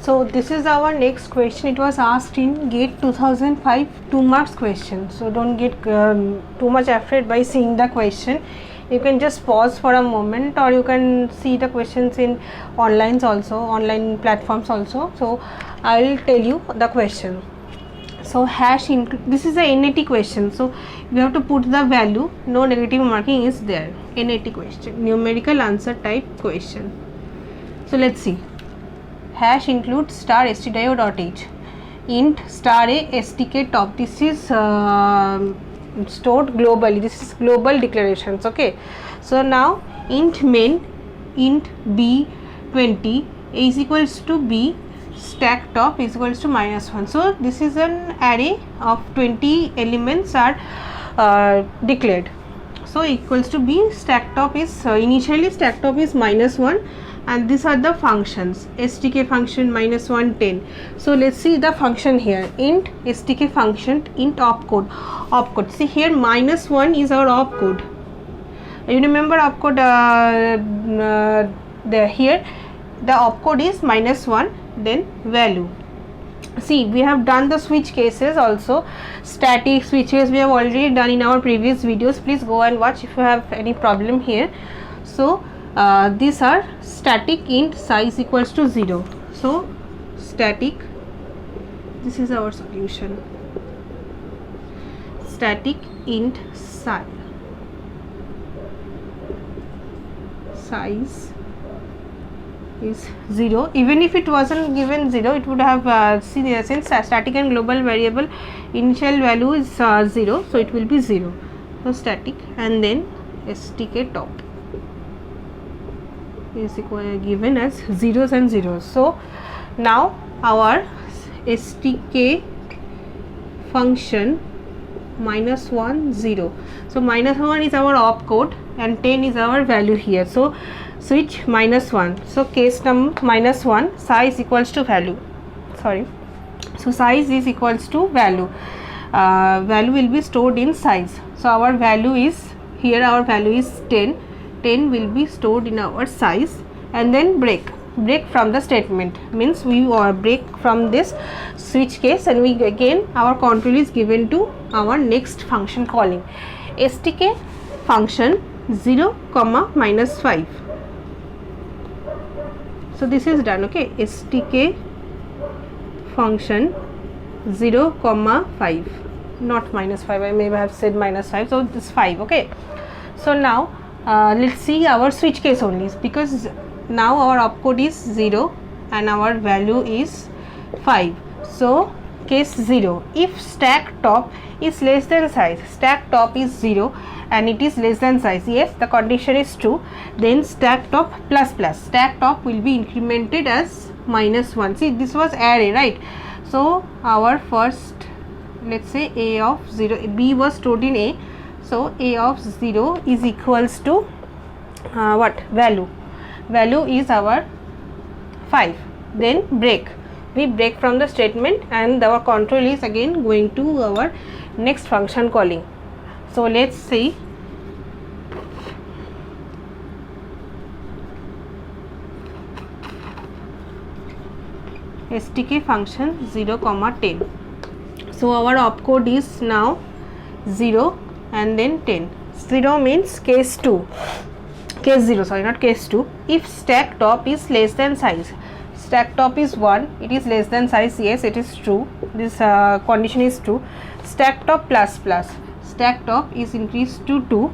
So this is our next question. It was asked in GATE 2005 2 marks question. So don't get too much afraid by seeing the question. You can just pause for a moment, or you can see the questions in online platforms also. So I will tell you the question. So this is a NAT question. So you have to put the value. No negative marking is there. NAT question, numerical answer type question. So let's see. Hash includes star stdio.h, int star a stk top. This is stored globally. This is global declarations. Okay. So now int main, int b 20 is equals to b, stack top is equals to -1. So this is an array of 20 elements are declared. So equals to b, stack top is initially stack top is -1. And these are the functions. stk function -1 10. So let's see the function here. Int stk function, int opcode. See here -1 is our opcode. You remember opcode here the opcode is -1, then value. See, we have done the switch cases also. Static switches we have already done in our previous videos. Please go and watch if you have any problem here. So these are static int size equals to 0. So static, this is our solution. Static int size is 0. Even if it wasn't given 0, it would have since static and global variable initial value is 0, so it will be 0. So static, and then stk top is given as zeros and zeros. So now our stk function -1 0. So -1 is our opcode and 10 is our value here. So switch -1. So case number -1, size equals to value. So size is equals to value. Value will be stored in size. So our value is here. Our value is 10. 10 will be stored in our size, and then break from the statement, means we break from this switch case, and we again our control is given to our next function calling stk function 0, -5. So this is done. Okay, stk function 0, 5, not -5. I may have said -5, so this 5. Okay, so now let's see our switch case only, because now our opcode is 0 and our value is 5. So case 0, if stack top is less than size, stack top is 0 and it is less than size, yes, the condition is true, then stack top plus stack top will be incremented as -1. See, this was array, right? So our first, let's say a of 0, b was stored in a. So a of 0 is equals to what? Value is our 5. Then we break from the statement, and our control is again going to our next function calling. So let's see. stk function 0, 10. So our opcode is now 0 and then 10. 0 means case 2. Case 0, sorry, not case 2. If stack top is less than size, stack top is 1, it is less than size, yes, it is true, this condition is true. Stack top plus stack top is increased to 2,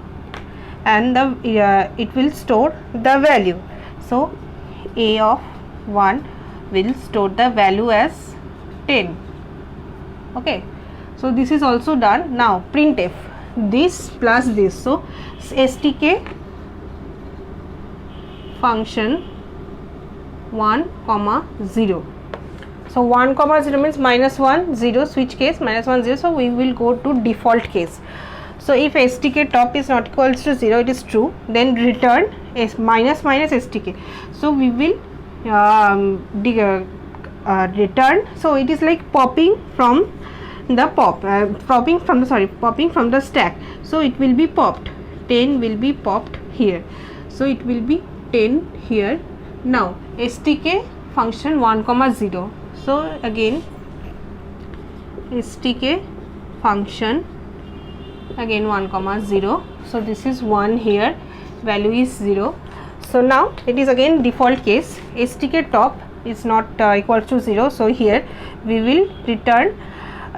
and the it will store the value. So a of 1 will store the value as 10. Okay, so this is also done. Now printf, this plus this. So stk function 1, 0. So 1, 0 means -1, 0, switch case, -1, 0. So we will go to default case. So if stk top is not equals to 0, it is true, then return minus stk. So we will return. So it is like popping from the popping from the stack. So it will be popped. 10 will be popped here. So it will be 10 here. Now stk function 1 comma 0. So again stk function again 1 comma 0. So this is 1 here, value is 0. So now it is again default case, stk top is not equal to 0. So here we will return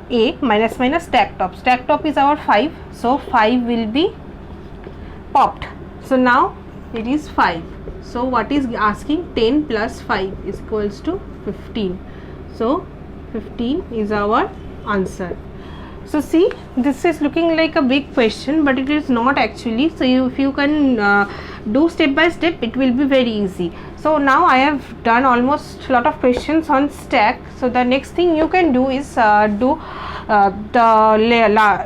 a minus minus stack top. Stack top is our 5, so 5 will be popped. So now it is 5. So what is asking? 10 plus 5 is equals to 15. So 15 is our answer. So see, this is looking like a big question, but it is not actually. So if you can do step by step, it will be very easy. So now I have done almost a lot of questions on stack. So the next thing you can do is do the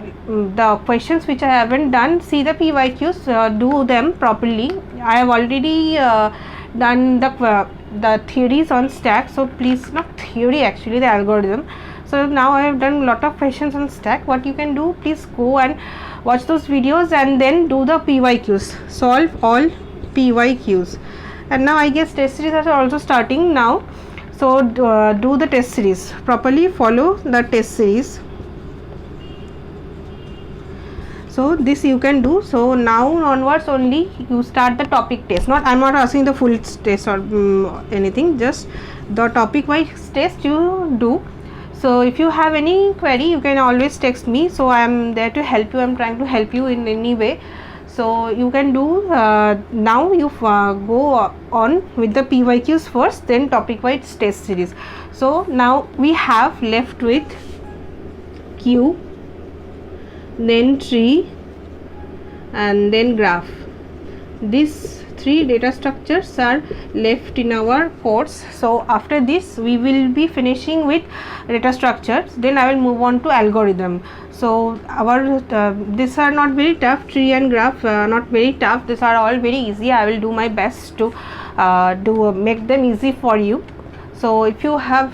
questions which I haven't done. See the PYQs, do them properly. I have already done the theories on stack. So please, not theory actually, the algorithm. So now I have done a lot of questions on stack. What you can do, please go and watch those videos and then do the PYQs, solve all PYQs. And now I guess test series are also starting now. So do the test series properly, follow the test series. So this you can do. So now onwards only you start the topic test. I'm not asking the full test or anything, just the topic wise test you do. So if you have any query, you can always text me. So I am there to help you. I am trying to help you in any way. So you can do now. You go on with the PYQs first, then topic wise test series. So now we have left with queue, then tree, and then graph. These 3 data structures are left in our course. So after this we will be finishing with data structures, then I will move on to algorithm. So our these are not very tough, tree and graph not very tough, these are all very easy. I will do my best to make them easy for you. So if you have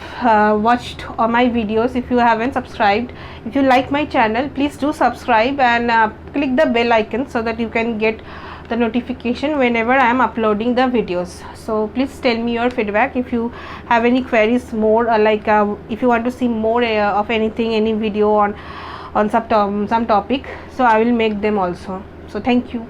watched my videos, if you haven't subscribed, if you like my channel, please do subscribe and click the bell icon so that you can get the notification whenever I am uploading the videos. So please tell me your feedback if you have any queries more, if you want to see more of anything, any video on some topic, so I will make them also. So thank you.